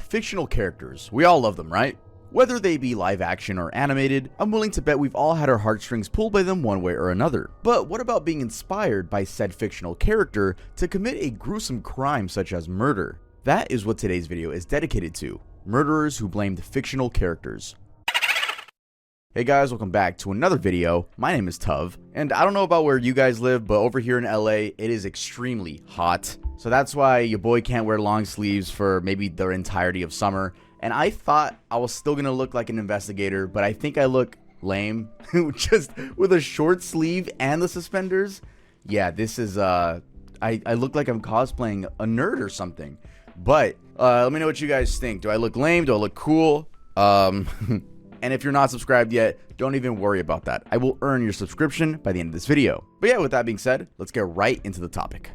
Fictional characters. We all love them, right? Whether they be live action or animated, I'm willing to bet we've all had our heartstrings pulled by them one way or another. But what about being inspired by said fictional character to commit a gruesome crime such as murder? That is what today's video is dedicated to. Murderers who blamed fictional characters. Hey guys, welcome back to another video. My name is Tuv, and I don't know about where you guys live, but over here in LA, it is extremely hot. So that's why your boy can't wear long sleeves for maybe the entirety of summer. And I thought I was still gonna look like an investigator, but I think I look lame. Just with a short sleeve and the suspenders. Yeah, this is, I look like I'm cosplaying a nerd or something. But, let me know what you guys think. Do I look lame? Do I look cool? And if you're not subscribed yet, don't even worry about that. I will earn your subscription by the end of this video. But yeah, with that being said, let's get right into the topic.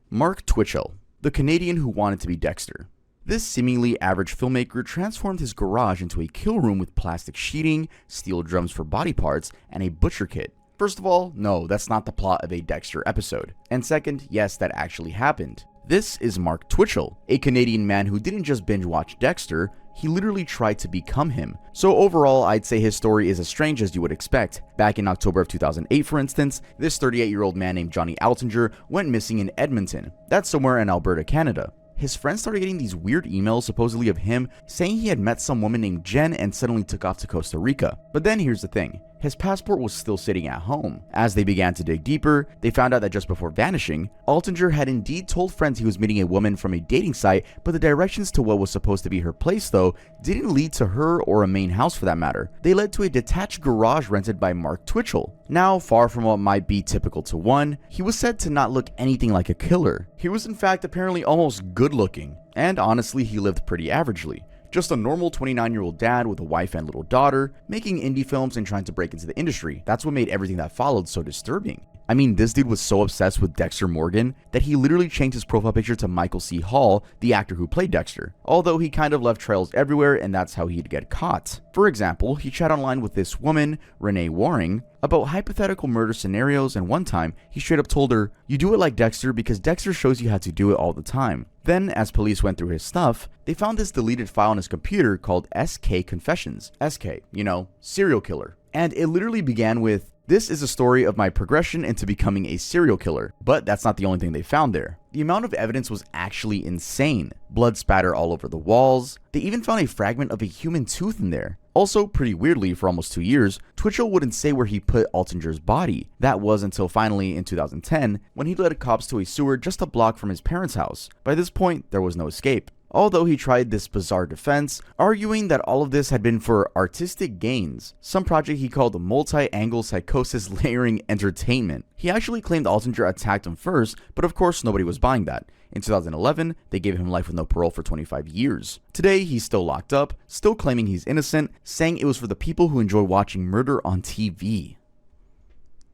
Mark Twitchell, the Canadian who wanted to be Dexter. This seemingly average filmmaker transformed his garage into a kill room with plastic sheeting, steel drums for body parts, and a butcher kit. First of all, no, that's not the plot of a Dexter episode. And second, yes, that actually happened. This is Mark Twitchell, a Canadian man who didn't just binge watch Dexter, he literally tried to become him. So overall, I'd say his story is as strange as you would expect. Back in October of 2008, for instance, this 38-year-old man named Johnny Altinger went missing in Edmonton. That's somewhere in Alberta, Canada. His friends started getting these weird emails supposedly of him saying he had met some woman named Jen and suddenly took off to Costa Rica. But then here's the thing. His passport was still sitting at home. As they began to dig deeper, they found out that just before vanishing, Altinger had indeed told friends he was meeting a woman from a dating site, but the directions to what was supposed to be her place though didn't lead to her or a main house for that matter. They led to a detached garage rented by Mark Twitchell. Now, far from what might be typical to one, he was said to not look anything like a killer. He was in fact apparently almost good looking, and honestly he lived pretty averagely. Just a normal 29-year-old dad with a wife and little daughter, making indie films and trying to break into the industry. That's what made everything that followed so disturbing. I mean, this dude was so obsessed with Dexter Morgan that he literally changed his profile picture to Michael C. Hall, the actor who played Dexter. Although he kind of left trails everywhere and that's how he'd get caught. For example, he chat online with this woman, Renee Waring, about hypothetical murder scenarios, and one time, he straight up told her, "You do it like Dexter because Dexter shows you how to do it all the time." Then, as police went through his stuff, they found this deleted file on his computer called SK Confessions. SK, you know, serial killer. And it literally began with, "This is a story of my progression into becoming a serial killer." But that's not the only thing they found there. The amount of evidence was actually insane. Blood spatter all over the walls. They even found a fragment of a human tooth in there. Also, pretty weirdly, for almost 2 years, Twitchell wouldn't say where he put Altinger's body. That was until finally, in 2010, when he led cops to a sewer just a block from his parents' house. By this point, there was no escape. Although he tried this bizarre defense, arguing that all of this had been for artistic gains, some project he called multi-angle psychosis layering entertainment. He actually claimed Altinger attacked him first, but of course nobody was buying that. In 2011, they gave him life with no parole for 25 years. Today, he's still locked up, still claiming he's innocent, saying it was for the people who enjoy watching murder on TV.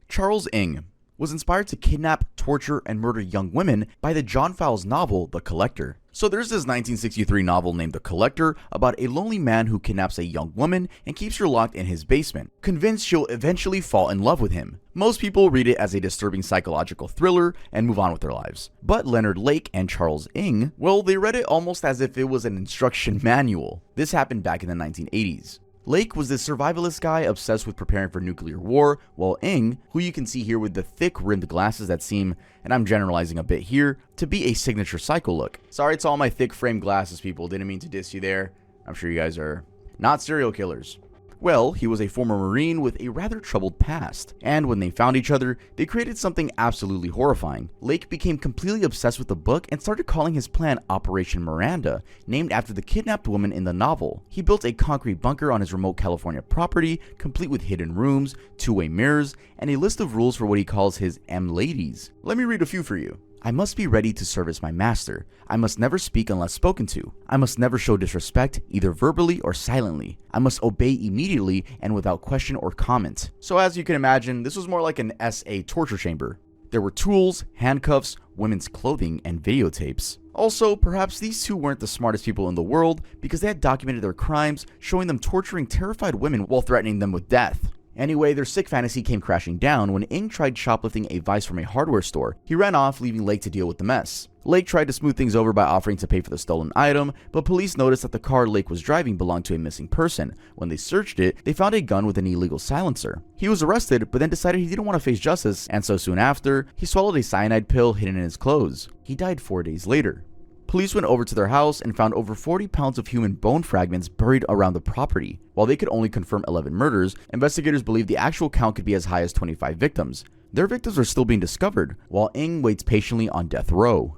Charles Ng was inspired to kidnap, torture, and murder young women by the John Fowles novel, The Collector. So there's this 1963 novel named The Collector about a lonely man who kidnaps a young woman and keeps her locked in his basement, convinced she'll eventually fall in love with him. Most people read it as a disturbing psychological thriller and move on with their lives. But Leonard Lake and Charles Ng, well, they read it almost as if it was an instruction manual. This happened back in the 1980s. Lake was this survivalist guy obsessed with preparing for nuclear war, while Ng, who you can see here with the thick rimmed glasses that seem, and I'm generalizing a bit here, to be a signature psycho look. Sorry to all my thick framed glasses people, didn't mean to diss you there. I'm sure you guys are not serial killers. Well, he was a former Marine with a rather troubled past, and when they found each other, they created something absolutely horrifying. Lake became completely obsessed with the book and started calling his plan Operation Miranda, named after the kidnapped woman in the novel. He built a concrete bunker on his remote California property, complete with hidden rooms, two-way mirrors, and a list of rules for what he calls his M-ladies. Let me read a few for you. I must be ready to service my master. I must never speak unless spoken to. I must never show disrespect, either verbally or silently. I must obey immediately and without question or comment. So as you can imagine, this was more like an SA torture chamber. There were tools, handcuffs, women's clothing, and videotapes. Also, perhaps these two weren't the smartest people in the world because they had documented their crimes, showing them torturing terrified women while threatening them with death. Anyway, their sick fantasy came crashing down when Ing tried shoplifting a vise from a hardware store. He ran off, leaving Lake to deal with the mess. Lake tried to smooth things over by offering to pay for the stolen item, but police noticed that the car Lake was driving belonged to a missing person. When they searched it, they found a gun with an illegal silencer. He was arrested, but then decided he didn't want to face justice, and so soon after, he swallowed a cyanide pill hidden in his clothes. He died 4 days later. Police went over to their house and found over 40 pounds of human bone fragments buried around the property. While they could only confirm 11 murders, investigators believe the actual count could be as high as 25 victims. Their victims are still being discovered, while Ing waits patiently on death row.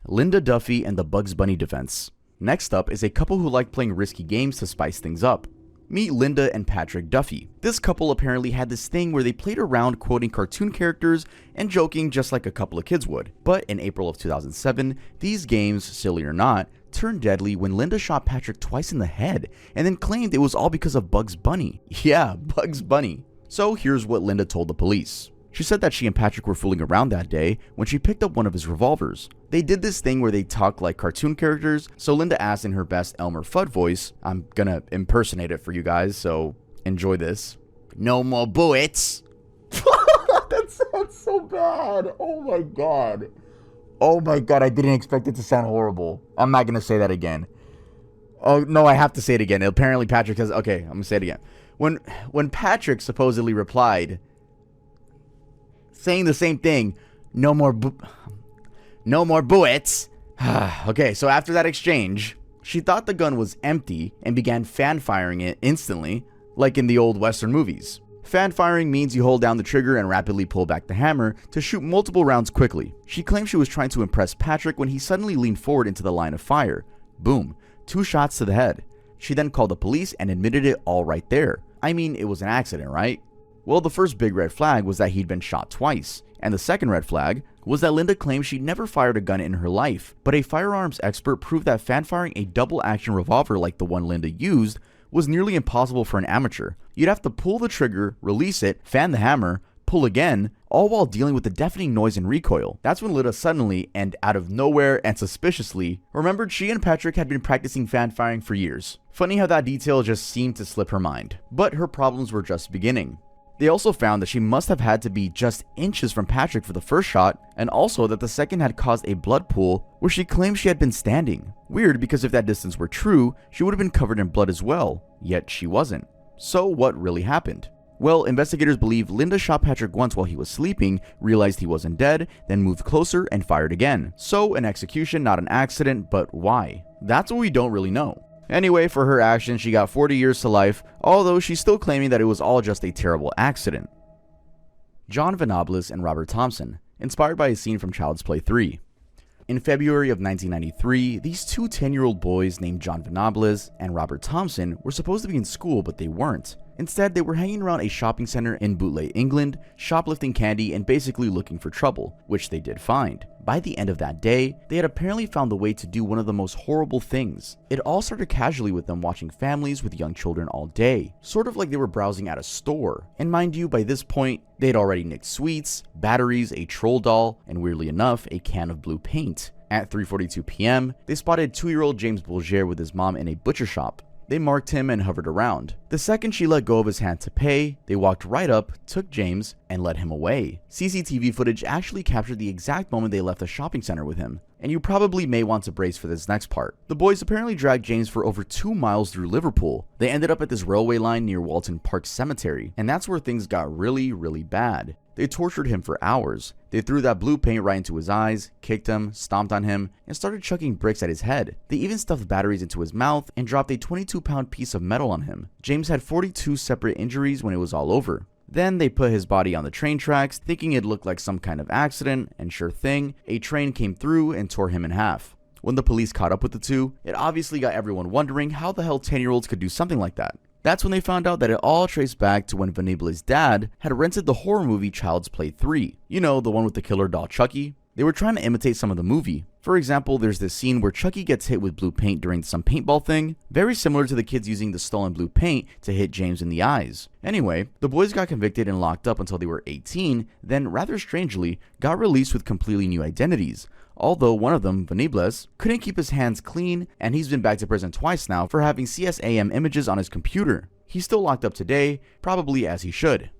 Linda Duffy and the Bugs Bunny defense. Next up is a couple who like playing risky games to spice things up. Meet Linda and Patrick Duffy. This couple apparently had this thing where they played around quoting cartoon characters and joking just like a couple of kids would. But in April of 2007, these games, silly or not, turned deadly when Linda shot Patrick twice in the head and then claimed it was all because of Bugs Bunny. Yeah, Bugs Bunny. So here's what Linda told the police. She said that she and Patrick were fooling around that day when she picked up one of his revolvers. They did this thing where they talk like cartoon characters, so Linda asked in her best Elmer Fudd voice, I'm gonna impersonate it for you guys, so enjoy this. No more bullets. That sounds so bad. Oh my god. Oh my god, I didn't expect it to sound horrible. I'm not gonna say that again. Oh no, I have to say it again. Apparently Patrick says, okay, I'm gonna say it again. When Patrick supposedly replied, saying the same thing, no more bullets. Okay, so after that exchange, she thought the gun was empty and began fan firing it instantly, like in the old Western movies. Fan firing means you hold down the trigger and rapidly pull back the hammer to shoot multiple rounds quickly. She claimed she was trying to impress Patrick when he suddenly leaned forward into the line of fire. Boom, 2 shots to the head. She then called the police and admitted it all right there. I mean, it was an accident, right? Well, the first big red flag was that he'd been shot twice, and the second red flag was that Linda claimed she'd never fired a gun in her life, but a firearms expert proved that fan-firing a double-action revolver like the one Linda used was nearly impossible for an amateur. You'd have to pull the trigger, release it, fan the hammer, pull again, all while dealing with the deafening noise and recoil. That's when Linda suddenly, and out of nowhere and suspiciously, remembered she and Patrick had been practicing fan-firing for years. Funny how that detail just seemed to slip her mind. But her problems were just beginning. They also found that she must have had to be just inches from Patrick for the first shot, and also that the second had caused a blood pool where she claimed she had been standing. Weird, because if that distance were true, she would have been covered in blood as well, yet she wasn't. So what really happened? Well, investigators believe Linda shot Patrick once while he was sleeping, realized he wasn't dead, then moved closer and fired again. So an execution, not an accident, but why? That's what we don't really know. Anyway, for her actions, she got 40 years to life, although she's still claiming that it was all just a terrible accident. John Venables and Robert Thompson, inspired by a scene from Child's Play 3. In February of 1993, these two 10-year-old boys named John Venables and Robert Thompson were supposed to be in school, but they weren't. Instead, they were hanging around a shopping center in Bootleigh, England, shoplifting candy and basically looking for trouble, which they did find. By the end of that day, they had apparently found the way to do one of the most horrible things. It all started casually with them watching families with young children all day, sort of like they were browsing at a store. And mind you, by this point, they had already nicked sweets, batteries, a troll doll, and weirdly enough, a can of blue paint. At 3:42 p.m., they spotted 2-year-old James Bulger with his mom in a butcher shop. They marked him and hovered around. The second she let go of his hand to pay, they walked right up, took James, and led him away. CCTV footage actually captured the exact moment they left the shopping center with him, and you probably may want to brace for this next part. The boys apparently dragged James for over 2 miles through Liverpool. They ended up at this railway line near Walton Park Cemetery, and that's where things got really, really bad. They tortured him for hours. They threw that blue paint right into his eyes, kicked him, stomped on him, and started chucking bricks at his head. They even stuffed batteries into his mouth and dropped a 22-pound piece of metal on him. James had 42 separate injuries when it was all over. Then they put his body on the train tracks, thinking it looked like some kind of accident, and sure thing, a train came through and tore him in half. When the police caught up with the two, it obviously got everyone wondering how the hell 10-year-olds could do something like that. That's when they found out that it all traced back to when Venables' dad had rented the horror movie Child's Play 3. You know, the one with the killer doll Chucky? They were trying to imitate some of the movie. For example, there's this scene where Chucky gets hit with blue paint during some paintball thing, very similar to the kids using the stolen blue paint to hit James in the eyes. Anyway, the boys got convicted and locked up until they were 18, then rather strangely, got released with completely new identities. Although one of them, Venables, couldn't keep his hands clean, and he's been back to prison twice now for having CSAM images on his computer. He's still locked up today, probably as he should.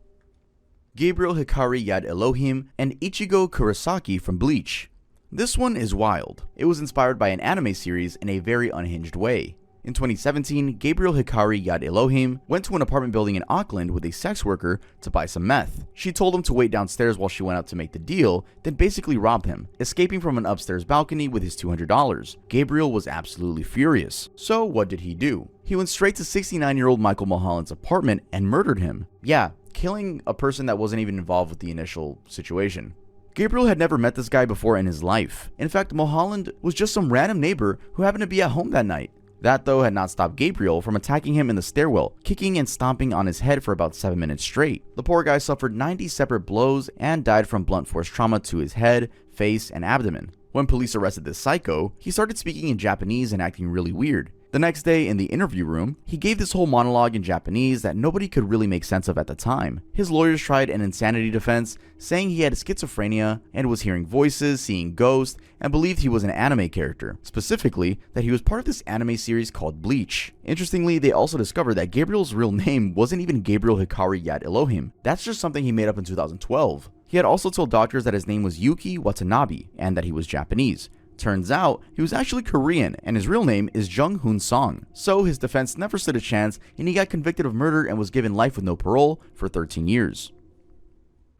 Gabriel Hikari Yad-Elohim and Ichigo Kurosaki from Bleach. This one is wild. It was inspired by an anime series in a very unhinged way. In 2017, Gabriel Hikari Yad-Elohim went to an apartment building in Auckland with a sex worker to buy some meth. She told him to wait downstairs while she went up to make the deal, then basically robbed him, escaping from an upstairs balcony with his $200. Gabriel was absolutely furious. So what did he do? He went straight to 69-year-old Michael Mulholland's apartment and murdered him. Yeah, killing a person that wasn't even involved with the initial situation. Gabriel had never met this guy before in his life. In fact, Mulholland was just some random neighbor who happened to be at home that night. That, though, had not stopped Gabriel from attacking him in the stairwell, kicking and stomping on his head for about 7 minutes straight. The poor guy suffered 90 separate blows and died from blunt force trauma to his head, face, and abdomen. When police arrested this psycho, he started speaking in Japanese and acting really weird. The next day, in the interview room, he gave this whole monologue in Japanese that nobody could really make sense of at the time. His lawyers tried an insanity defense, saying he had schizophrenia and was hearing voices, seeing ghosts, and believed he was an anime character. Specifically, that he was part of this anime series called Bleach. Interestingly, they also discovered that Gabriel's real name wasn't even Gabriel Hikari Yad-Elohim. That's just something he made up in 2012. He had also told doctors that his name was Yuki Watanabe and that he was Japanese. Turns out, he was actually Korean, and his real name is Jung Hoon Song. So his defense never stood a chance, and he got convicted of murder and was given life with no parole for 13 years.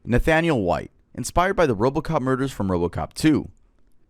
Nathaniel White, inspired by the RoboCop murders from RoboCop 2.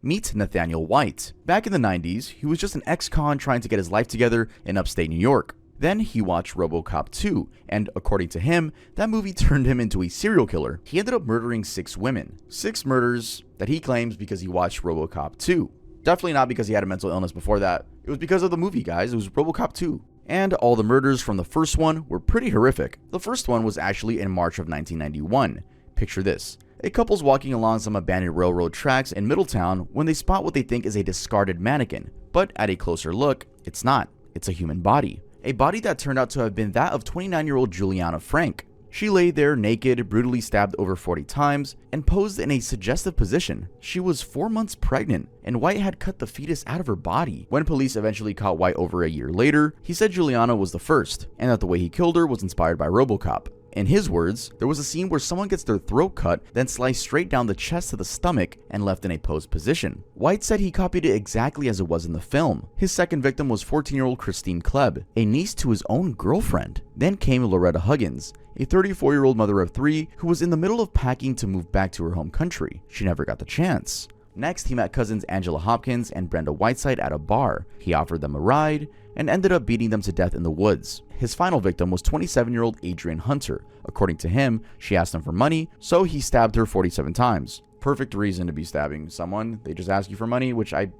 Meet Nathaniel White. Back in the 90s, he was just an ex-con trying to get his life together in upstate New York. Then he watched RoboCop 2, and according to him, that movie turned him into a serial killer. He ended up murdering 6 women. 6 murders that he claims because he watched RoboCop 2. Definitely not because he had a mental illness before that. It was because of the movie, guys. It was RoboCop 2. And all the murders from the first one were pretty horrific. The first one was actually in March of 1991. Picture this. A couple's walking along some abandoned railroad tracks in Middletown when they spot what they think is a discarded mannequin. But at a closer look, it's not. It's a human body. A body that turned out to have been that of 29-year-old Juliana Frank. She lay there naked, brutally stabbed over 40 times, and posed in a suggestive position. She was 4 months pregnant, and White had cut the fetus out of her body. When police eventually caught White over a year later, he said Juliana was the first, and that the way he killed her was inspired by RoboCop. In his words, there was a scene where someone gets their throat cut, then sliced straight down the chest to the stomach and left in a posed position. White said he copied it exactly as it was in the film. His second victim was 14-year-old Christine Klebb, a niece to his own girlfriend. Then came Loretta Huggins, a 34-year-old mother of 3 who was in the middle of packing to move back to her home country. She never got the chance. Next, he met cousins Angela Hopkins and Brenda Whiteside at a bar. He offered them a ride and ended up beating them to death in the woods. His final victim was 27-year-old Adrian Hunter. According to him, she asked him for money, so he stabbed her 47 times. Perfect reason to be stabbing someone. They just ask you for money, which I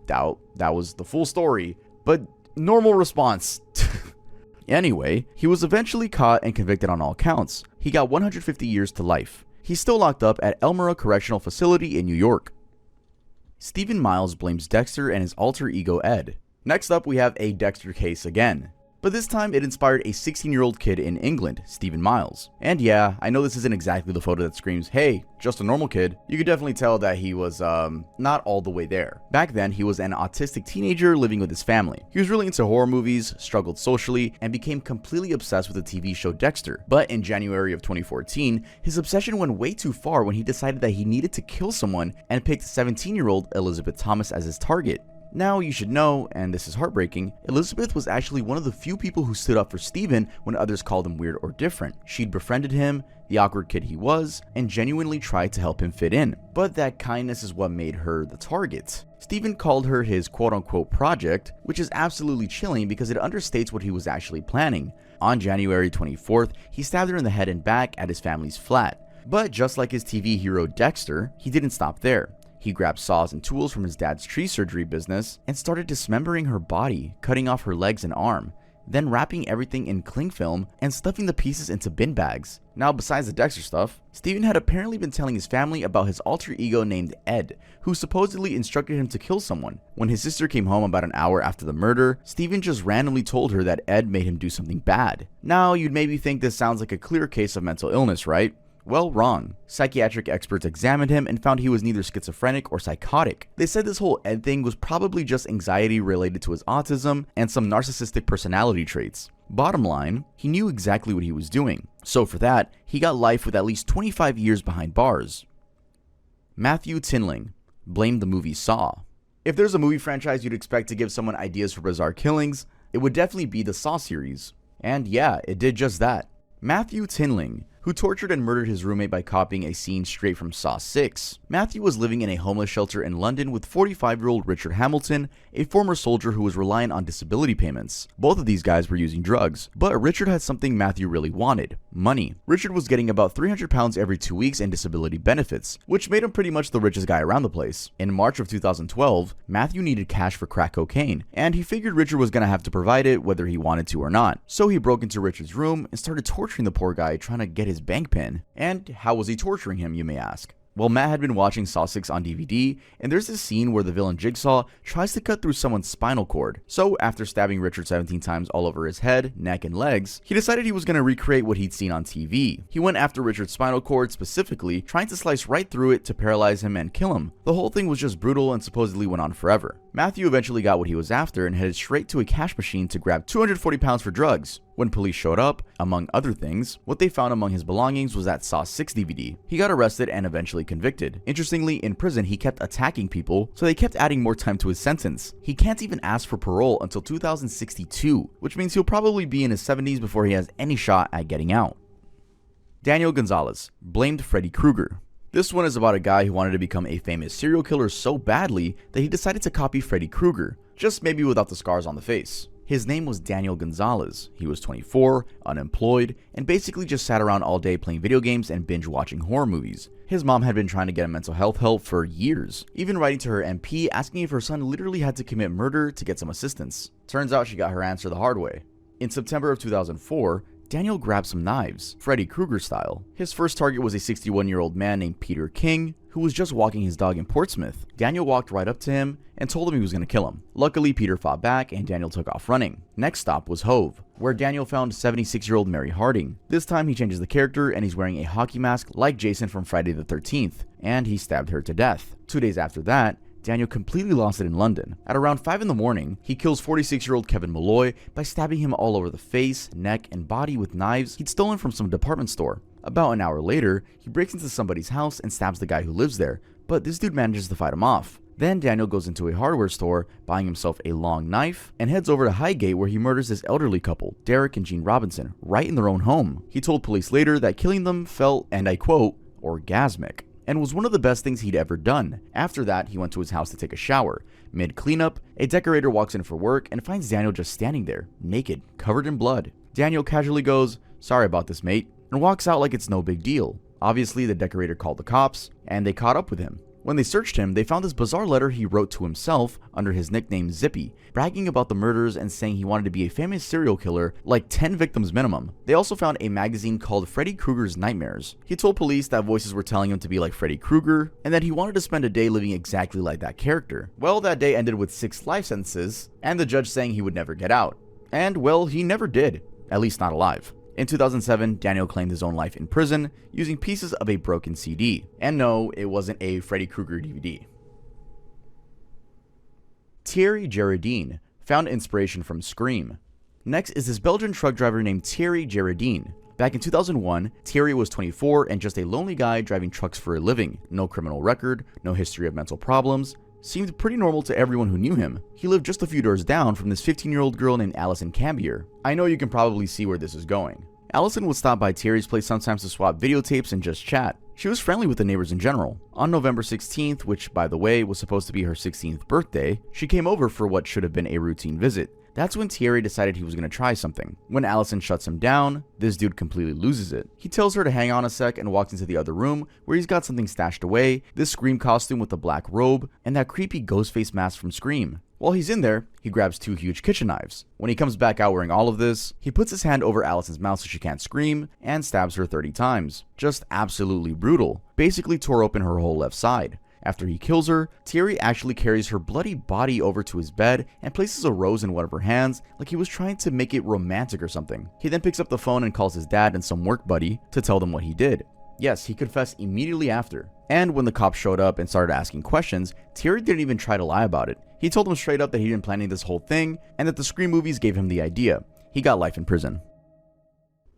doubt that was the full story, but normal response. Anyway, he was eventually caught and convicted on all counts. He got 150 years to life. He's still locked up at Elmira Correctional Facility in New York. Stephen Miles blames Dexter and his alter ego Ed. Next up, we have a Dexter case again. But this time, it inspired a 16-year-old kid in England, Stephen Miles. And yeah, I know this isn't exactly the photo that screams, hey, just a normal kid. You could definitely tell that he was, not all the way there. Back then, he was an autistic teenager living with his family. He was really into horror movies, struggled socially, and became completely obsessed with the TV show Dexter. But in January of 2014, his obsession went way too far when he decided that he needed to kill someone and picked 17-year-old Elizabeth Thomas as his target. Now, you should know, and this is heartbreaking, Elizabeth was actually one of the few people who stood up for Stephen when others called him weird or different. She'd befriended him, the awkward kid he was, and genuinely tried to help him fit in. But that kindness is what made her the target. Stephen called her his quote-unquote project, which is absolutely chilling because it understates what he was actually planning. On January 24th, he stabbed her in the head and back at his family's flat. But just like his TV hero Dexter, he didn't stop there. He grabbed saws and tools from his dad's tree surgery business and started dismembering her body, cutting off her legs and arm, then wrapping everything in cling film and stuffing the pieces into bin bags. Now, besides the Dexter stuff, Stephen had apparently been telling his family about his alter ego named Ed, who supposedly instructed him to kill someone. When his sister came home about an hour after the murder, Stephen just randomly told her that Ed made him do something bad. Now, you'd maybe think this sounds like a clear case of mental illness, right? Well, wrong. Psychiatric experts examined him and found he was neither schizophrenic or psychotic. They said this whole Ed thing was probably just anxiety related to his autism and some narcissistic personality traits. Bottom line, he knew exactly what he was doing. So for that, he got life with at least 25 years behind bars. Matthew Tinling blamed the movie Saw. If there's a movie franchise you'd expect to give someone ideas for bizarre killings, it would definitely be the Saw series. And yeah, it did just that. Matthew Tinling, who tortured and murdered his roommate by copying a scene straight from Saw 6. Matthew was living in a homeless shelter in London with 45-year-old Richard Hamilton, a former soldier who was reliant on disability payments. Both of these guys were using drugs, but Richard had something Matthew really wanted: money. Richard was getting about £300 every 2 weeks in disability benefits, which made him pretty much the richest guy around the place. In March of 2012, Matthew needed cash for crack cocaine, and he figured Richard was gonna have to provide it whether he wanted to or not. So he broke into Richard's room and started torturing the poor guy, trying to get his bank pin. And how was he torturing him, you may ask? Well, Matt had been watching Saw 6 on DVD, and there's this scene where the villain Jigsaw tries to cut through someone's spinal cord. So after stabbing Richard 17 times all over his head, neck, and legs, he decided he was going to recreate what he'd seen on TV. He went after Richard's spinal cord specifically, trying to slice right through it to paralyze him and kill him. The whole thing was just brutal and supposedly went on forever. Matthew eventually got what he was after and headed straight to a cash machine to grab £240 for drugs. When police showed up, among other things, what they found among his belongings was that Saw 6 DVD. He got arrested and eventually convicted. Interestingly, in prison he kept attacking people, so they kept adding more time to his sentence. He can't even ask for parole until 2062, which means he'll probably be in his 70s before he has any shot at getting out. Daniel Gonzalez blamed Freddy Krueger. This one is about a guy who wanted to become a famous serial killer so badly that he decided to copy Freddy Krueger, just maybe without the scars on the face. His name was Daniel Gonzalez. He was 24, unemployed, and basically just sat around all day playing video games and binge watching horror movies. His mom had been trying to get him mental health help for years, even writing to her MP asking if her son literally had to commit murder to get some assistance. Turns out she got her answer the hard way. In September of 2004, Daniel grabbed some knives, Freddy Krueger style. His first target was a 61-year-old man named Peter King, who was just walking his dog in Portsmouth. Daniel walked right up to him and told him he was going to kill him. Luckily, Peter fought back and Daniel took off running. Next stop was Hove, where Daniel found 76-year-old Mary Harding. This time he changes the character and he's wearing a hockey mask like Jason from Friday the 13th, and he stabbed her to death. 2 days after that, Daniel completely lost it in London. At around 5 in the morning, he kills 46-year-old Kevin Malloy by stabbing him all over the face, neck, and body with knives he'd stolen from some department store. About an hour later, he breaks into somebody's house and stabs the guy who lives there, but this dude manages to fight him off. Then Daniel goes into a hardware store, buying himself a long knife, and heads over to Highgate where he murders this elderly couple, Derek and Jean Robinson, right in their own home. He told police later that killing them felt, and I quote, orgasmic, and was one of the best things he'd ever done. After that, he went to his house to take a shower. Mid-cleanup, a decorator walks in for work and finds Daniel just standing there, naked, covered in blood. Daniel casually goes, "Sorry about this, mate," and walks out like it's no big deal. Obviously, the decorator called the cops, and they caught up with him. When they searched him, they found this bizarre letter he wrote to himself under his nickname Zippy, bragging about the murders and saying he wanted to be a famous serial killer, like 10 victims minimum. They also found a magazine called Freddy Krueger's Nightmares. He told police that voices were telling him to be like Freddy Krueger, and that he wanted to spend a day living exactly like that character. Well, that day ended with 6 life sentences, and the judge saying he would never get out. And, well, he never did. At least not alive. In 2007, Daniel claimed his own life in prison using pieces of a broken CD. And no, it wasn't a Freddy Krueger DVD. Thierry Jaradin found inspiration from Scream. Next is this Belgian truck driver named Thierry Jaradin. Back in 2001, Thierry was 24 and just a lonely guy driving trucks for a living. No criminal record, no history of mental problems. Seemed pretty normal to everyone who knew him. He lived just a few doors down from this 15-year-old girl named Allison Cambier. I know you can probably see where this is going. Allison would stop by Thierry's place sometimes to swap videotapes and just chat. She was friendly with the neighbors in general. On November 16th, which by the way was supposed to be her 16th birthday, she came over for what should have been a routine visit. That's when Thierry decided he was going to try something. When Allison shuts him down, this dude completely loses it. He tells her to hang on a sec and walks into the other room where he's got something stashed away, this Scream costume with the black robe, and that creepy ghost face mask from Scream. While he's in there, he grabs 2 huge kitchen knives. When he comes back out wearing all of this, he puts his hand over Allison's mouth so she can't scream, and stabs her 30 times. Just absolutely brutal. Basically tore open her whole left side. After he kills her, Thierry actually carries her bloody body over to his bed and places a rose in one of her hands like he was trying to make it romantic or something. He then picks up the phone and calls his dad and some work buddy to tell them what he did. Yes, he confessed immediately after. And when the cops showed up and started asking questions, Thierry didn't even try to lie about it. He told them straight up that he'd been planning this whole thing and that the Scream movies gave him the idea. He got life in prison.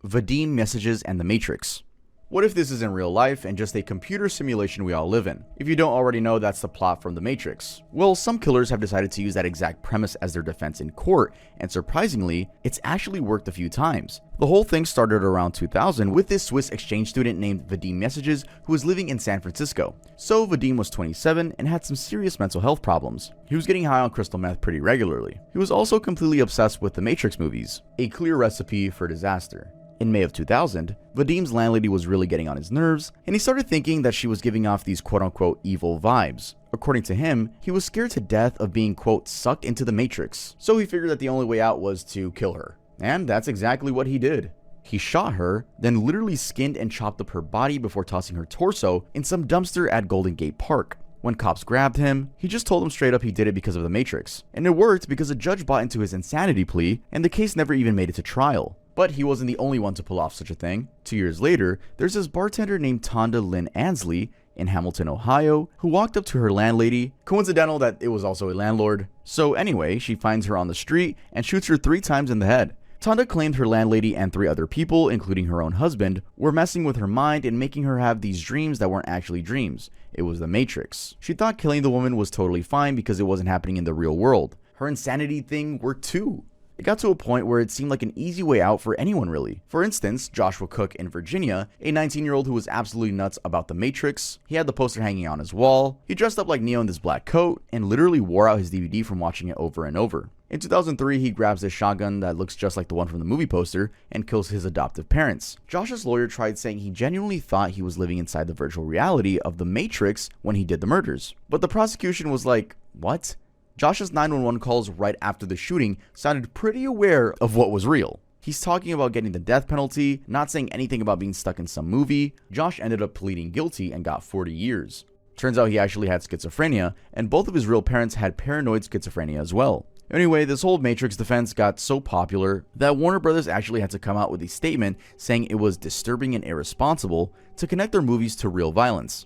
Vadim, Mieseges, and the Matrix. What if this isn't real life and just a computer simulation we all live in? If you don't already know, that's the plot from The Matrix. Well, some killers have decided to use that exact premise as their defense in court, and surprisingly, it's actually worked a few times. The whole thing started around 2000 with this Swiss exchange student named Vadim Mieseges who was living in San Francisco. So Vadim was 27 and had some serious mental health problems. He was getting high on crystal meth pretty regularly. He was also completely obsessed with the Matrix movies, a clear recipe for disaster. In May of 2000, Vadim's landlady was really getting on his nerves, and he started thinking that she was giving off these quote-unquote evil vibes. According to him, he was scared to death of being quote sucked into the Matrix, so he figured that the only way out was to kill her. And that's exactly what he did. He shot her, then literally skinned and chopped up her body before tossing her torso in some dumpster at Golden Gate Park. When cops grabbed him, he just told them straight up he did it because of the Matrix. And it worked because a judge bought into his insanity plea, and the case never even made it to trial. But he wasn't the only one to pull off such a thing. 2 years later, there's this bartender named Tonda Lynn Ansley in Hamilton, Ohio, who walked up to her landlady. Coincidental that it was also a landlord. So anyway, she finds her on the street and shoots her 3 times in the head. Tonda claimed her landlady and 3 other people, including her own husband, were messing with her mind and making her have these dreams that weren't actually dreams. It was the Matrix. She thought killing the woman was totally fine because it wasn't happening in the real world. Her insanity thing worked too. It got to a point where it seemed like an easy way out for anyone really. For instance, Joshua Cook in Virginia, a 19-year-old who was absolutely nuts about the Matrix. He had the poster hanging on his wall. He dressed up like Neo in this black coat and literally wore out his DVD from watching it over and over. In 2003, he grabs a shotgun that looks just like the one from the movie poster and kills his adoptive parents. Josh's lawyer tried saying he genuinely thought he was living inside the virtual reality of the Matrix when he did the murders. But the prosecution was like, what? Josh's 911 calls right after the shooting sounded pretty aware of what was real. He's talking about getting the death penalty, not saying anything about being stuck in some movie. Josh ended up pleading guilty and got 40 years. Turns out he actually had schizophrenia, and both of his real parents had paranoid schizophrenia as well. Anyway, this whole Matrix defense got so popular that Warner Brothers actually had to come out with a statement saying it was disturbing and irresponsible to connect their movies to real violence.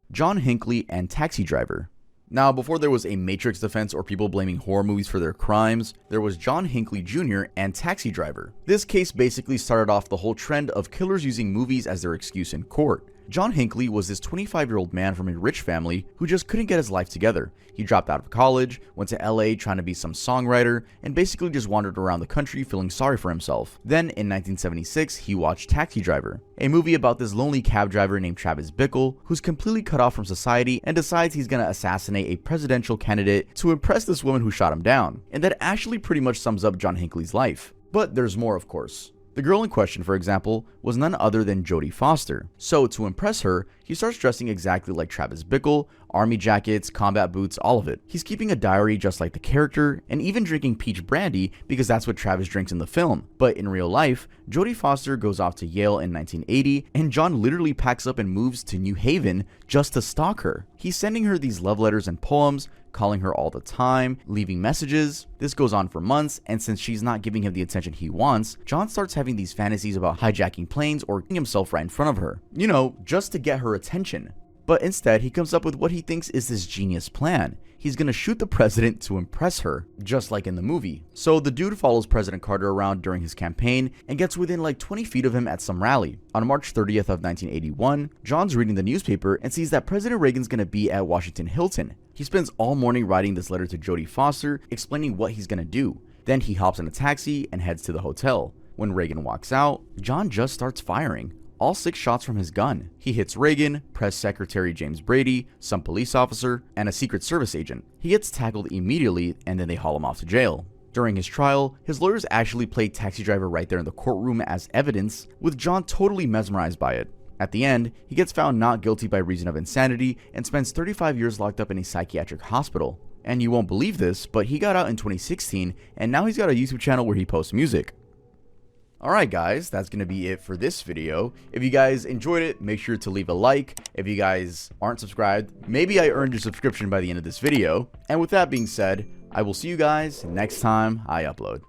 John Hinckley and Taxi Driver. Now, before there was a Matrix defense or people blaming horror movies for their crimes, there was John Hinckley Jr. and Taxi Driver. This case basically started off the whole trend of killers using movies as their excuse in court. John Hinckley was this 25-year-old man from a rich family who just couldn't get his life together. He dropped out of college, went to LA trying to be some songwriter, and basically just wandered around the country feeling sorry for himself. Then, in 1976, he watched Taxi Driver, a movie about this lonely cab driver named Travis Bickle, who's completely cut off from society and decides he's gonna assassinate a presidential candidate to impress this woman who shot him down. And that actually pretty much sums up John Hinckley's life. But there's more, of course. The girl in question, for example, was none other than Jodie Foster. So to impress her, he starts dressing exactly like Travis Bickle, army jackets, combat boots, all of it. He's keeping a diary just like the character, and even drinking peach brandy because that's what Travis drinks in the film. But in real life, Jodie Foster goes off to Yale in 1980, and John literally packs up and moves to New Haven just to stalk her. He's sending her these love letters and poems, calling her all the time, leaving messages. This goes on for months, and since she's not giving him the attention he wants, John starts having these fantasies about hijacking planes or killing himself right in front of her. You know, just to get her attention. But instead, he comes up with what he thinks is this genius plan. He's gonna shoot the president to impress her, just like in the movie. So the dude follows President Carter around during his campaign and gets within like 20 feet of him at some rally. On March 30th of 1981, John's reading the newspaper and sees that President Reagan's gonna be at Washington Hilton. He spends all morning writing this letter to Jodie Foster, explaining what he's gonna do. Then he hops in a taxi and heads to the hotel. When Reagan walks out, John just starts firing. All 6 shots from his gun. He hits Reagan, Press Secretary James Brady, some police officer, and a Secret Service agent. He gets tackled immediately, and then they haul him off to jail. During his trial, his lawyers actually played Taxi Driver right there in the courtroom as evidence, with John totally mesmerized by it. At the end, he gets found not guilty by reason of insanity and spends 35 years locked up in a psychiatric hospital. And you won't believe this, but he got out in 2016, and now he's got a YouTube channel where he posts music. Alright guys, that's going to be it for this video. If you guys enjoyed it, make sure to leave a like. If you guys aren't subscribed, maybe I earned your subscription by the end of this video. And with that being said, I will see you guys next time I upload.